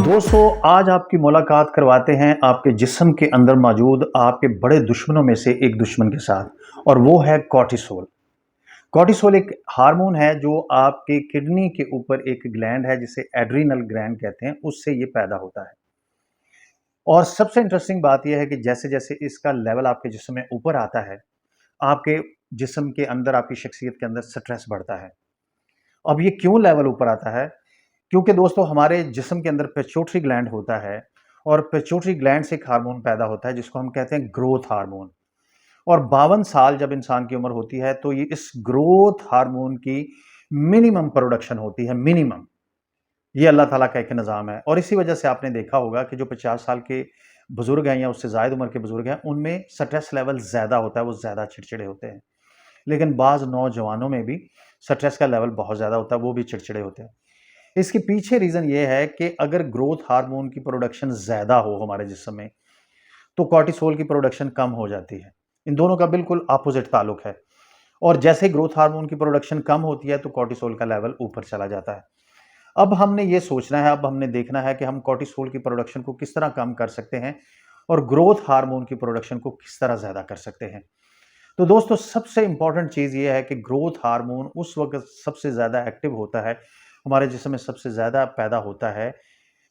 दोस्तों, आज आपकी मुलाकात करवाते हैं आपके जिस्म के अंदर मौजूद आपके बड़े दुश्मनों में से एक दुश्मन के साथ, और वो है कॉर्टिसोल। कॉर्टिसोल एक हार्मोन है जो आपके किडनी के ऊपर एक ग्लैंड है जिसे एड्रीनल ग्लैंड कहते हैं, उससे ये पैदा होता है। और सबसे इंटरेस्टिंग बात यह है कि जैसे-जैसे इसका लेवल आपके जिस्म में ऊपर आता है, आपके जिस्म के अंदर, आपकी शख्सियत के अंदर स्ट्रेस बढ़ता है। अब ये क्यों लेवल ऊपर आता है? क्योंकि दोस्तों हमारे जिस्म के अंदर पिट्यूटरी ग्लैंड होता है, और पिट्यूटरी ग्लैंड से एक हार्मोन पैदा होता है जिसको हम कहते हैं ग्रोथ हार्मोन। और 52 साल जब इंसान की उम्र होती है तो ये इस ग्रोथ हार्मोन की मिनिमम प्रोडक्शन होती है, मिनिमम। ये अल्लाह ताला का एक निज़ाम है, और इसी वजह से आपने देखा होगा कि जो 50 साल के बुजुर्ग हैं या उससे ज़ायद उम्र के बुजुर्ग हैं, उनमें स्ट्रेस लेवल ज़्यादा होता है, वो ज़्यादा चिड़चिड़े होते हैं। लेकिन बाज़ नौजवानों में भी स्ट्रेस का लेवल बहुत ज़्यादा होता है, वो भी चिड़चिड़े होते हैं। इसके पीछे रीज़न ये है कि अगर ग्रोथ हार्मोन की प्रोडक्शन ज़्यादा हो हमारे जिस्म में, तो कॉर्टिसोल की प्रोडक्शन कम हो जाती है। इन दोनों का बिल्कुल अपोज़िट ताल्लुक है, और जैसे ही ग्रोथ हार्मोन की प्रोडक्शन कम होती है, तो कॉर्टिसोल का लेवल ऊपर चला जाता है। अब हमने ये सोचना है, अब हमने देखना है कि हम कॉर्टिसोल की प्रोडक्शन को किस तरह कम कर सकते हैं और ग्रोथ हार्मोन की प्रोडक्शन को किस तरह ज़्यादा कर सकते हैं। तो दोस्तों, सबसे इंपॉर्टेंट चीज़ ये है कि ग्रोथ हार्मोन उस वक़्त सबसे ज़्यादा एक्टिव होता है, हमारे जिस्म में सबसे ज़्यादा पैदा होता है,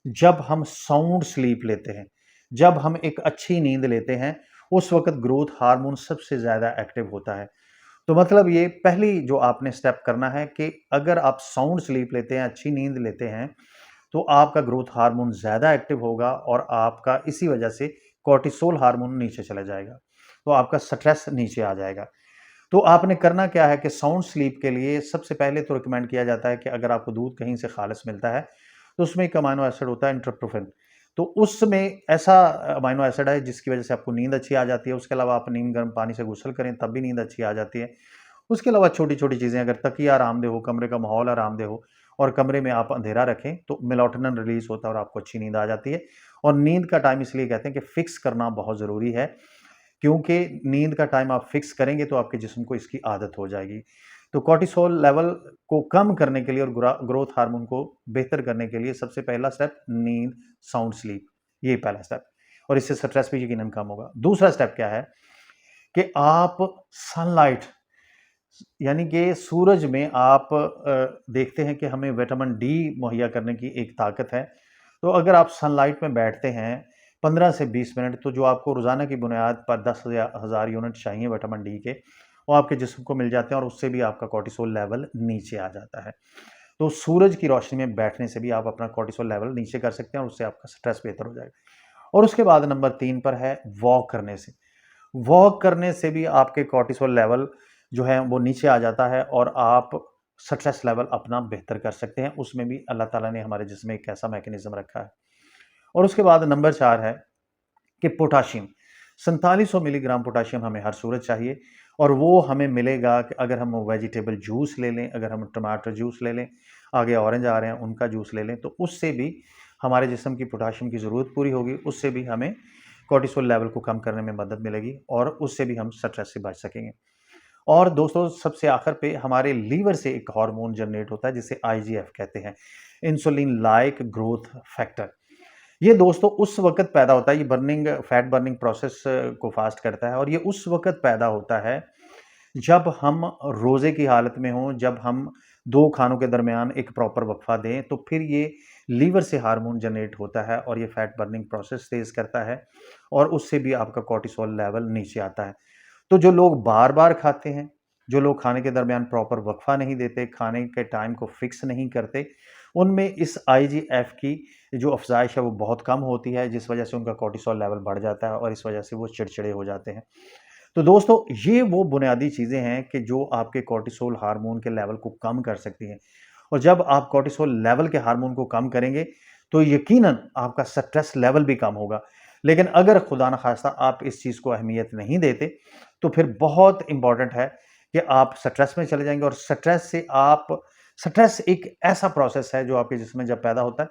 जब हम साउंड स्लीप लेते हैं, जब हम एक अच्छी नींद लेते हैं, उस वक़्त ग्रोथ हार्मोन सबसे ज़्यादा एक्टिव होता है। तो मतलब ये पहली जो आपने स्टेप करना है कि अगर आप साउंड स्लीप लेते हैं, अच्छी नींद लेते हैं, तो आपका ग्रोथ हार्मोन ज़्यादा एक्टिव होगा और आपका इसी वजह से कॉर्टिसोल हार्मोन नीचे चला जाएगा। तो आपका स्ट्रेस नीचे आ जाएगा। तो आपने करना क्या है कि साउंड स्लीप के लिए सबसे पहले तो रिकमेंड किया जाता है कि अगर आपको दूध कहीं से खालिस मिलता है, तो उसमें एक अमाइनो एसिड होता है ट्रिप्टोफैन। तो उसमें ऐसा अमाइनो एसिड है जिसकी वजह से आपको नींद अच्छी आ जाती है। उसके अलावा आप नीम गर्म पानी से गुस्ल करें तब भी नींद अच्छी आ जाती है। उसके अलावा छोटी-छोटी चीज़ें, अगर तकिया आरामदेह हो, कमरे का माहौल आरामदेह हो और कमरे में आप अंधेरा रखें, तो मेलाटोनिन रिलीज़ होता है और आपको अच्छी नींद आ जाती है। और नींद का टाइम इसलिए कहते हैं कि फिक्स करना बहुत ज़रूरी है, क्योंकि नींद का टाइम आप फिक्स करेंगे तो आपके जिस्म को इसकी आदत हो जाएगी। तो कॉर्टिसोल लेवल को कम करने के लिए और ग्रोथ हार्मोन को बेहतर करने के लिए सबसे पहला स्टेप नींद, साउंड स्लीप, ये पहला स्टेप, और इससे स्ट्रेस भी यकीनन कम होगा। दूसरा स्टेप क्या है कि आप सनलाइट, यानी कि सूरज में आप देखते हैं कि हमें विटामिन डी मुहैया करने की एक ताकत है। तो अगर आप सनलाइट में बैठते हैं 15 से 20 मिनट, तो जो आपको रोज़ाना की बुनियाद पर 10,000 यूनिट चाहिए विटामिन डी के, वो आपके जिस्म को मिल जाते हैं, और उससे भी आपका कॉर्टिसोल लेवल नीचे आ जाता है। तो सूरज की रोशनी में बैठने से भी आप अपना कॉर्टिसोल लेवल नीचे कर सकते हैं, और उससे आपका स्ट्रेस बेहतर हो जाएगा। और उसके बाद नंबर 3 पर है वॉक करने से। वॉक करने से भी आपके कॉर्टिसोल लेवल जो है वो नीचे आ जाता है, और आप स्ट्रेस लेवल अपना बेहतर कर सकते हैं। उसमें भी अल्लाह ताला ने हमारे जिस्म में एक ऐसा मैकेनिज्म रखा है। और उसके बाद नंबर 4 है कि पोटाशियम। 4700 मिलीग्राम पोटाशियम हमें हर सूरत चाहिए, और वो हमें मिलेगा कि अगर हम वेजिटेबल जूस ले लें, अगर हम टमाटर जूस ले लें, आगे ऑरेंज आ रहे हैं उनका जूस ले लें, तो उससे भी हमारे जिस्म की पोटाशियम की ज़रूरत पूरी होगी। उससे भी हमें कॉर्टिसोल लेवल को कम करने में मदद मिलेगी, और उससे भी हम स्ट्रेस से बच सकेंगे। और दोस्तों, सबसे आखिर पे हमारे लीवर से एक हार्मोन जनरेट होता है जिसे आईजीएफ कहते हैं, इंसुलिन लाइक ग्रोथ फैक्टर। ये दोस्तों उस वक़्त पैदा होता है, ये फैट बर्निंग प्रोसेस को फ़ास्ट करता है, और ये उस वक़्त पैदा होता है जब हम रोज़े की हालत में हों, जब हम 2 खानों के दरमियान एक प्रॉपर वक़फ़ा दें, तो फिर ये लीवर से हार्मोन जनरेट होता है, और ये फैट बर्निंग प्रोसेस तेज़ करता है, और उससे भी आपका कॉर्टिसोल लेवल नीचे आता है। तो जो लोग बार-बार खाते हैं, जो लोग खाने के दरमियान प्रॉपर वक़फ़ा नहीं देते, खाने के टाइम को फ़िक्स नहीं करते, उनमें इस आईजीएफ की जो अफ़ज़ाइश है वो बहुत कम होती है, जिस वजह से उनका कॉर्टिसोल लेवल बढ़ जाता है, और इस वजह से वो चिड़चिड़े हो जाते हैं। तो दोस्तों, ये वो बुनियादी चीज़ें हैं कि जो आपके कॉर्टिसोल हार्मोन के लेवल को कम कर सकती हैं, और जब आप कॉर्टिसोल लेवल के हार्मोन को कम करेंगे, तो यकीनन आपका स्ट्रेस लेवल भी कम होगा। लेकिन अगर खुदा न ख़ास्ता आप इस चीज़ को अहमियत नहीं देते, तो फिर बहुत इम्पोर्टेंट है कि आप स्ट्रेस में चले जाएँगे, और स्ट्रेस एक ऐसा प्रोसेस है जो आपके जिस्म में जब पैदा होता है,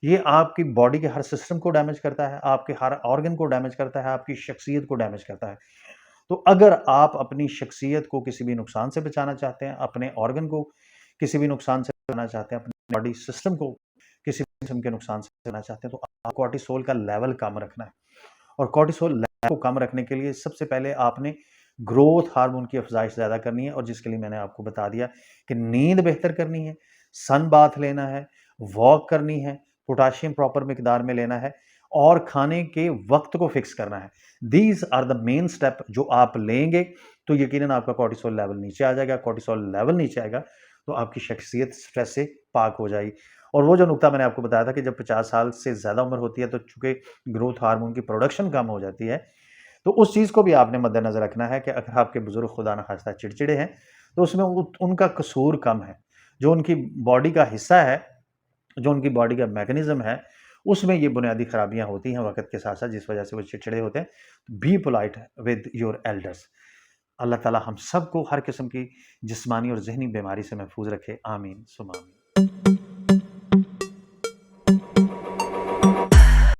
ये आपकी बॉडी के हर सिस्टम को डैमेज करता है, आपके हर ऑर्गन को डैमेज करता है, आपकी शख्सियत को डैमेज करता है। तो अगर आप अपनी शख्सियत को किसी भी नुकसान से बचाना चाहते हैं, अपने ऑर्गन को किसी भी नुकसान से बचाना चाहते हैं, अपने बॉडी सिस्टम को किसी भी किस्म के नुकसान से बचना चाहते हैं तो आपको कॉर्टिसोल का लेवल कम रखना है। और कॉर्टिसोल लेवल को कम रखने के लिए सबसे पहले आपने ग्रोथ हार्मोन की अफ़ज़ाइश ज़्यादा करनी है, और जिसके लिए मैंने आपको बता दिया कि नींद बेहतर करनी है, सन बाथ लेना है, वॉक करनी है, पोटेशियम प्रॉपर मिकदार में लेना है, और खाने के वक्त को फिक्स करना है। These are the main step जो आप लेंगे तो यकीनन आपका कॉर्टिसोल लेवल नीचे आ जाएगा। कॉर्टिसोल लेवल नीचे आएगा तो आपकी शख्सियत स्ट्रेस से पाक हो जाएगी। और वो जो नुकता मैंने आपको बताया था कि जब 50 साल से ज़्यादा उम्र होती है तो चूंकि ग्रोथ हार्मोन की प्रोडक्शन कम हो जाती है, तो उस चीज़ को भी आपने मद्देनज़र रखना है कि अगर आपके बुजुर्ग खुदा न खास्ता चिड़चिड़े हैं तो उसमें उनका कसूर कम है। जो उनकी बॉडी का हिस्सा है, जो उनकी बॉडी का मैकेनिज्म है, उसमें ये बुनियादी खराबियां होती हैं वक्त के साथ साथ, जिस वजह से वो चिड़चिड़े होते हैं। Be polite with your elders. Allah ताला हम सबको हर किस्म की जिस्मानी और जहनी बीमारी से महफूज रखे। आमीन सुमा आमीन।